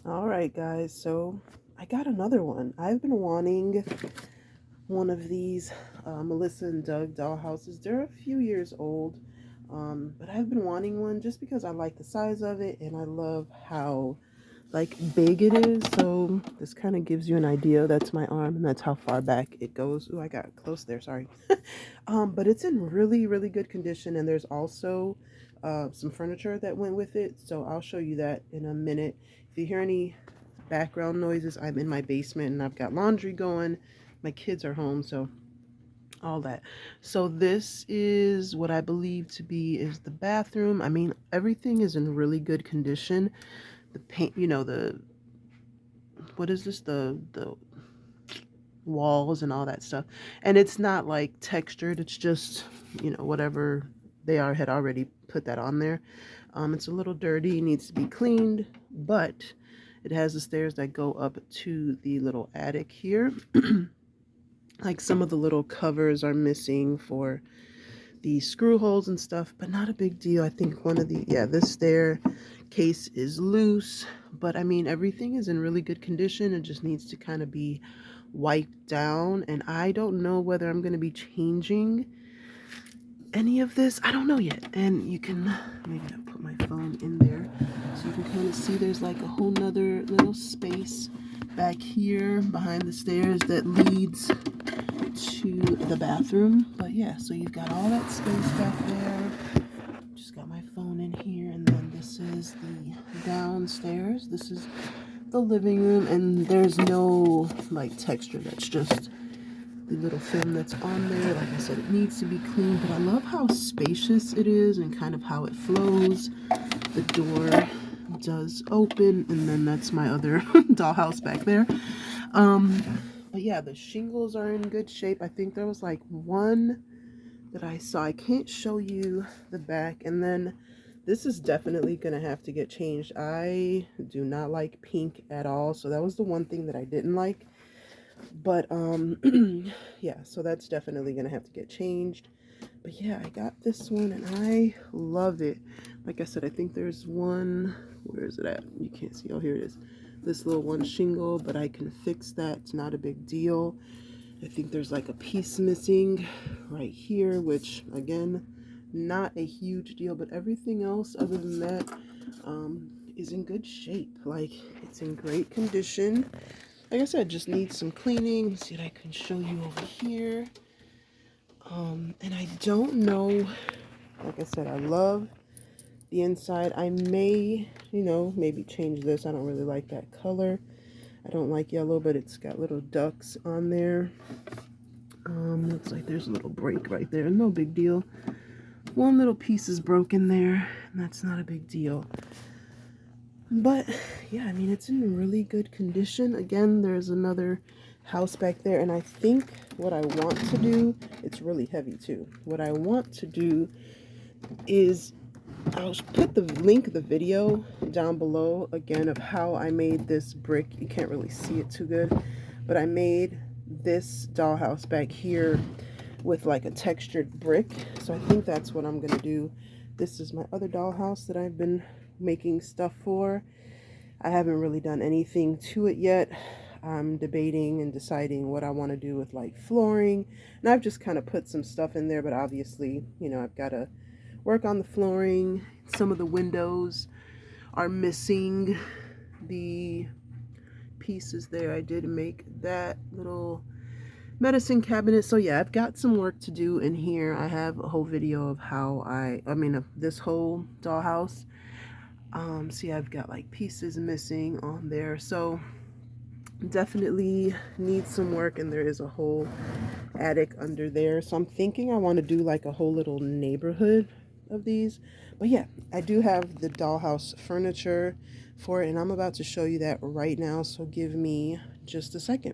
All right, guys, so I got another one. I've been wanting one of these Melissa and Doug dollhouses. They're a few years old, but I've been wanting one just because I like the size of it and I love how like big it is. So this kind of gives you an idea. That's my arm and that's how far back it goes. Oh, I got close there, sorry. But it's in really, really good condition, and there's also some furniture that went with it. So I'll show you that in a minute. If you hear any background noises, I'm in my basement and I've got laundry going. My kids are home, so all that. So this is what I believe to be is the bathroom. I mean, everything is in really good condition. The paint, the what is this? The walls and all that stuff. And it's not like textured. It's just, whatever they are had already put that on there. It's a little dirty, needs to be cleaned, but it has the stairs that go up to the little attic here. Like some of the little covers are missing for the screw holes and stuff, but not a big deal. I think this staircase is loose, but I mean, everything is in really good condition. It just needs to kind of be wiped down, and I don't know whether I'm going to be changing any of this. I don't know yet. And you can, maybe I'll put my phone in there so you can kind of see there's like a whole nother little space back here behind the stairs that leads to the bathroom. But yeah, so you've got all that space back there. Just got my phone in here, and then this is the downstairs. This is the living room, and there's no like texture. That's just the little film that's on there. Like I said, it needs to be clean, but I love how spacious it is and kind of how it flows. The door does open, and then that's my other dollhouse back there. But yeah, the shingles are in good shape. I think there was like one that I saw. I can't show you the back. And then this is definitely gonna have to get changed. I do not like pink at all, so that was the one thing that I didn't like. But yeah, so that's definitely gonna have to get changed. But yeah, I got this one and I love it. Like I said, I think there's one, where is it at? You can't see. Oh, here it is. This little one shingle, but I can fix that. It's not a big deal. I think there's like a piece missing right here, which again, not a huge deal, but everything else other than that is in good shape. Like, it's in great condition. Like I said, just needs some cleaning. Let's see what I can show you over here. And I don't know, like I said, I love the inside. I may, maybe change this. I don't really like that color. I don't like yellow, but it's got little ducks on there. Looks like there's a little break right there. No big deal. One little piece is broken there, and that's not a big deal. But yeah, I mean, it's in really good condition. Again, there's another house back there, and I think what I want to do, it's really heavy too. What I want to do is I'll put the link of the video down below again of how I made this brick. You can't really see it too good, but I made this dollhouse back here with like a textured brick. So I think that's what I'm gonna do. This is my other dollhouse that I've been making stuff for. I haven't really done anything to it yet. I'm debating and deciding what I want to do with like flooring, and I've just kind of put some stuff in there, but obviously, I've got to work on the flooring. Some of the windows are missing the pieces there. I did make that little medicine cabinet. So yeah, I've got some work to do in here. I have a whole video of how of this whole dollhouse. See, I've got like pieces missing on there. So definitely needs some work, and there is a whole attic under there. So I'm thinking I want to do like a whole little neighborhood of these. But yeah, I do have the dollhouse furniture for it, and I'm about to show you that right now. So give me just a second.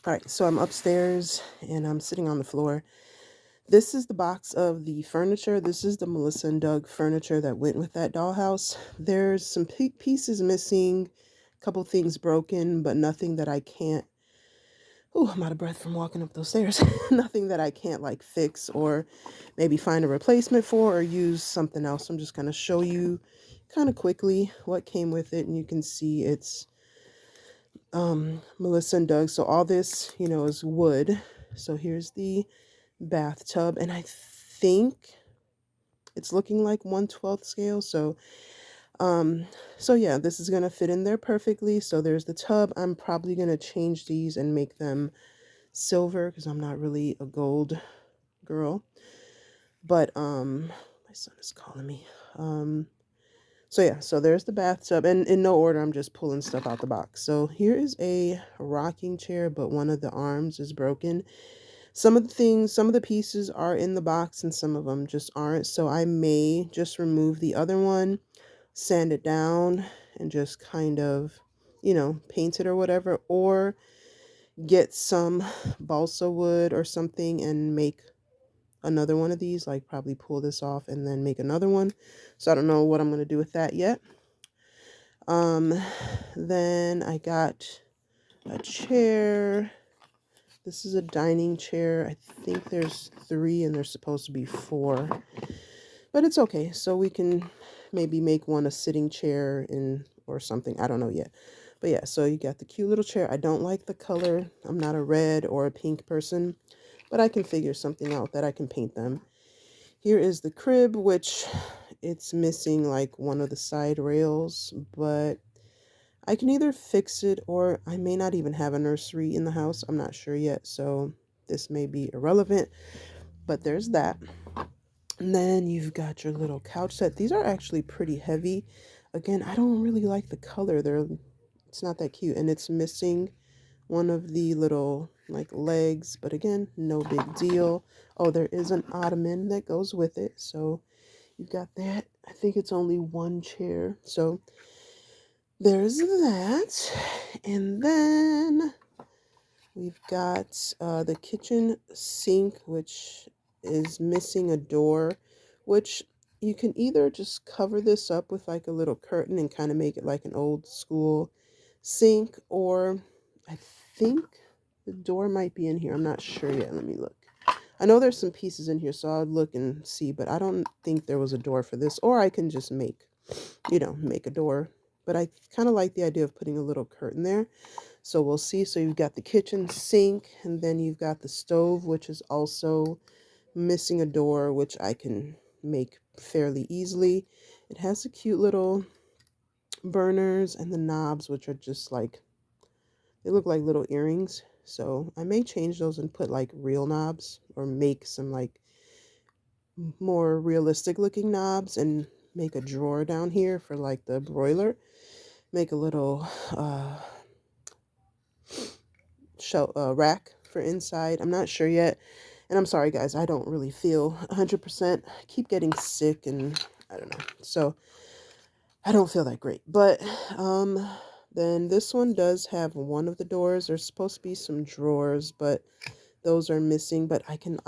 All right, so I'm upstairs and I'm sitting on the floor. This is the box of the furniture. This is the Melissa and Doug furniture that went with that dollhouse. There's some pieces missing, a couple things broken, but nothing that I can't. Oh, I'm out of breath from walking up those stairs. Nothing that I can't like fix or maybe find a replacement for or use something else. I'm just going to show you kind of quickly what came with it, and you can see it's Melissa and Doug. So all this, you know, is wood. So here's the bathtub, and I think it's looking like 1/12 scale. Um, so yeah, this is gonna fit in there perfectly. So there's the tub. I'm probably gonna change these and make them silver because I'm not really a gold girl. But my son is calling me. So yeah, so there's the bathtub, and in no order, I'm just pulling stuff out the box. So here is a rocking chair, but one of the arms is broken. Some of the pieces are in the box, and some of them just aren't. So I may just remove the other one, sand it down, and just kind of, you know, paint it or whatever, or get some balsa wood or something and make another one of these, like probably pull this off and then make another one. So I don't know what I'm going to do with that yet. Um, then I got a chair. This is a dining chair. I think there's 3 and there's supposed to be 4, but it's okay. So we can maybe make one a sitting chair in or something. I don't know yet. But yeah, so you got the cute little chair. I don't like the color. I'm not a red or a pink person, but I can figure something out that I can paint them. Here is the crib, which it's missing like one of the side rails, but I can either fix it or I may not even have a nursery in the house. I'm not sure yet, so this may be irrelevant, but there's that. And then you've got your little couch set. These are actually pretty heavy. Again, I don't really like the color. It's not that cute, and it's missing one of the little like legs, but again, no big deal. Oh, there is an ottoman that goes with it, so you've got that. I think it's only one chair, so there's that. And then we've got the kitchen sink, which is missing a door, which you can either just cover this up with like a little curtain and kind of make it like an old school sink, or I think the door might be in here. I'm not sure yet. Let me look. I know there's some pieces in here, so I'll look and see, but I don't think there was a door for this, or I can just make, you know, make a door. But I kind of like the idea of putting a little curtain there. So we'll see. So you've got the kitchen sink, and then you've got the stove, which is also missing a door, which I can make fairly easily. It has a cute little burners and the knobs, which are just like, they look like little earrings. So I may change those and put like real knobs, or make some like more realistic looking knobs, and make a drawer down here for like the broiler. Make a little rack for inside. I'm not sure yet. And I'm sorry guys, I don't really feel 100%. I keep getting sick and I don't know. So I don't feel that great. But then this one does have one of the doors. There's supposed to be some drawers, but those are missing. But I can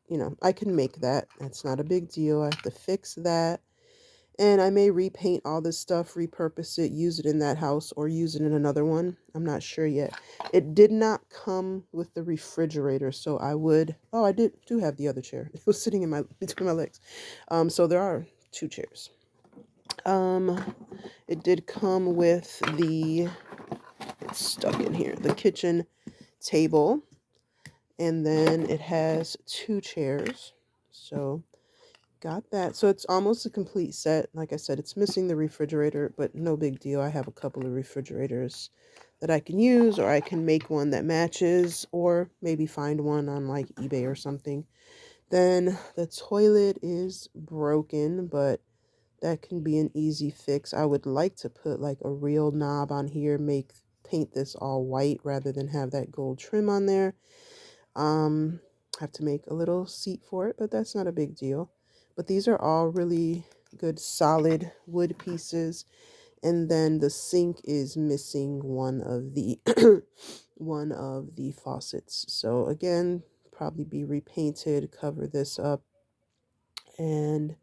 you know, I can make that. That's not a big deal. I have to fix that. And I may repaint all this stuff, repurpose it, use it in that house, or use it in another one. I'm not sure yet. It did not come with the refrigerator, so I would. Oh, I do have the other chair. It was sitting in between my legs. So there are 2 chairs. It did come with it's stuck in here, the kitchen table, and then it has 2 chairs. So got that. So it's almost a complete set. Like I said, it's missing the refrigerator, but no big deal. I have a couple of refrigerators that I can use, or I can make one that matches, or maybe find one on like eBay or something. Then the toilet is broken, but that can be an easy fix. I would like to put like a real knob on here, paint this all white rather than have that gold trim on there. Have to make a little seat for it, but that's not a big deal. But these are all really good solid wood pieces. And then the sink is missing one of the one of the faucets. So again, probably be repainted, cover this up, and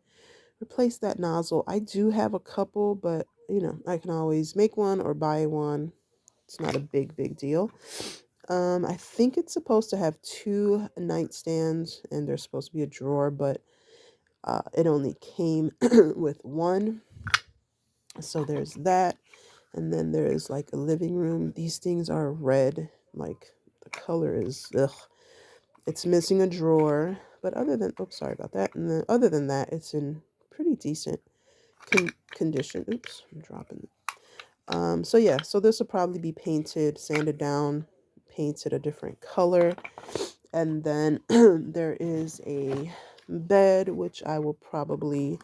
replace that nozzle. I do have a couple, but you know, I can always make one or buy one. It's not a big deal. I think it's supposed to have 2 nightstands, and there's supposed to be a drawer, but it only came with one. So there's that. And then there is like a living room. These things are red. Like the color is, ugh. It's missing a drawer. But other than, oops, sorry about that. And then other than that, it's in pretty decent condition. Oops, I'm dropping. So yeah, so this will probably be painted, sanded down, painted a different color. And then there is a bed, which I will probably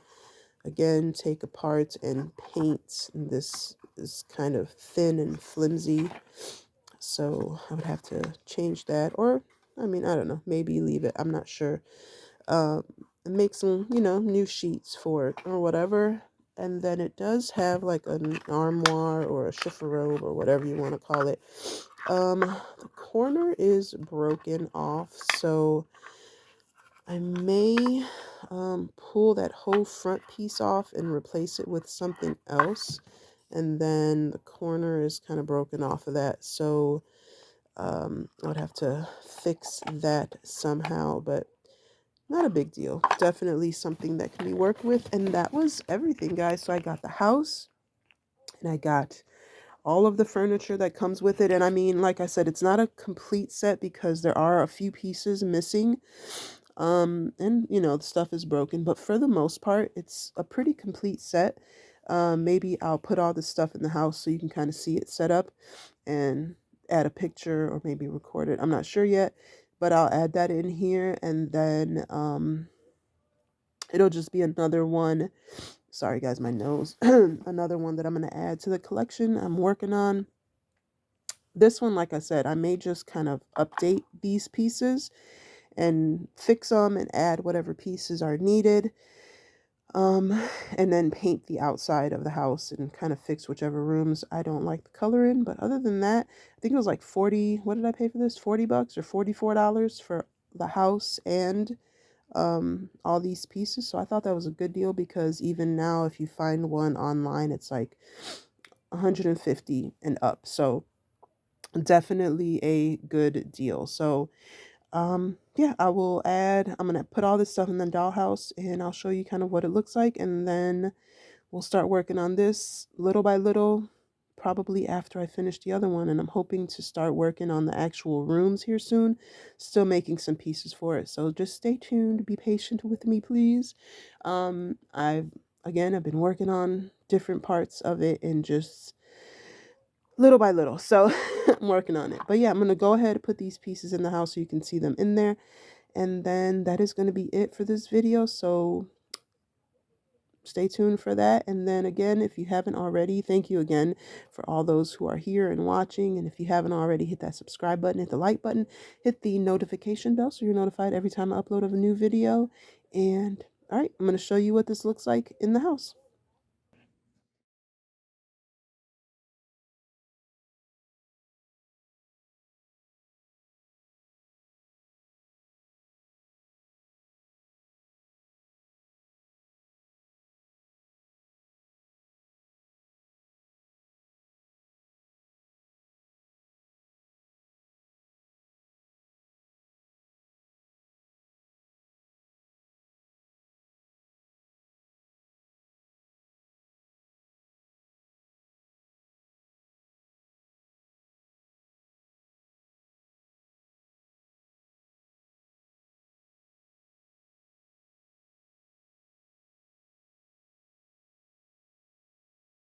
again take apart and paint. This is kind of thin and flimsy, so I would have to change that, or I mean, I don't know, maybe leave it, I'm not sure. um Make some, new sheets for it or whatever. And then it does have like an armoire or a chifforobe or whatever you want to call it. The corner is broken off, so I may pull that whole front piece off and replace it with something else. And then the corner is kind of broken off of that. So I would have to fix that somehow, but not a big deal. Definitely something that can be worked with. And that was everything, guys. So I got the house and I got all of the furniture that comes with it. And I mean, like I said, it's not a complete set because there are a few pieces missing. And the stuff is broken, but for the most part, it's a pretty complete set. Maybe I'll put all this stuff in the house so you can kind of see it set up and add a picture or maybe record it. I'm not sure yet, but I'll add that in here, and then it'll just be another one. Sorry guys, my nose. Another one that I'm going to add to the collection I'm working on. This one, like I said, I may just kind of update these pieces and fix them and add whatever pieces are needed. Um, and then paint the outside of the house and kind of fix whichever rooms I don't like the color in. But other than that, I think it was like 40, what did I pay for this? $40 or $44 for the house and all these pieces. So I thought that was a good deal, because even now if you find one online, it's like 150 and up. So definitely a good deal. So yeah, I'm gonna put all this stuff in the dollhouse and I'll show you kind of what it looks like, and then we'll start working on this little by little, probably after I finish the other one. And I'm hoping to start working on the actual rooms here soon. Still making some pieces for it, so just stay tuned, be patient with me, please. I've been working on different parts of it and just little by little, so I'm working on it. But yeah, I'm gonna go ahead and put these pieces in the house so you can see them in there. And then that is going to be it for this video. So stay tuned for that. And then again, if you haven't already, thank you again for all those who are here and watching. And if you haven't already, hit that subscribe button, hit the like button, hit the notification bell so you're notified every time I upload of a new video. And all right, I'm going to show you what this looks like in the house.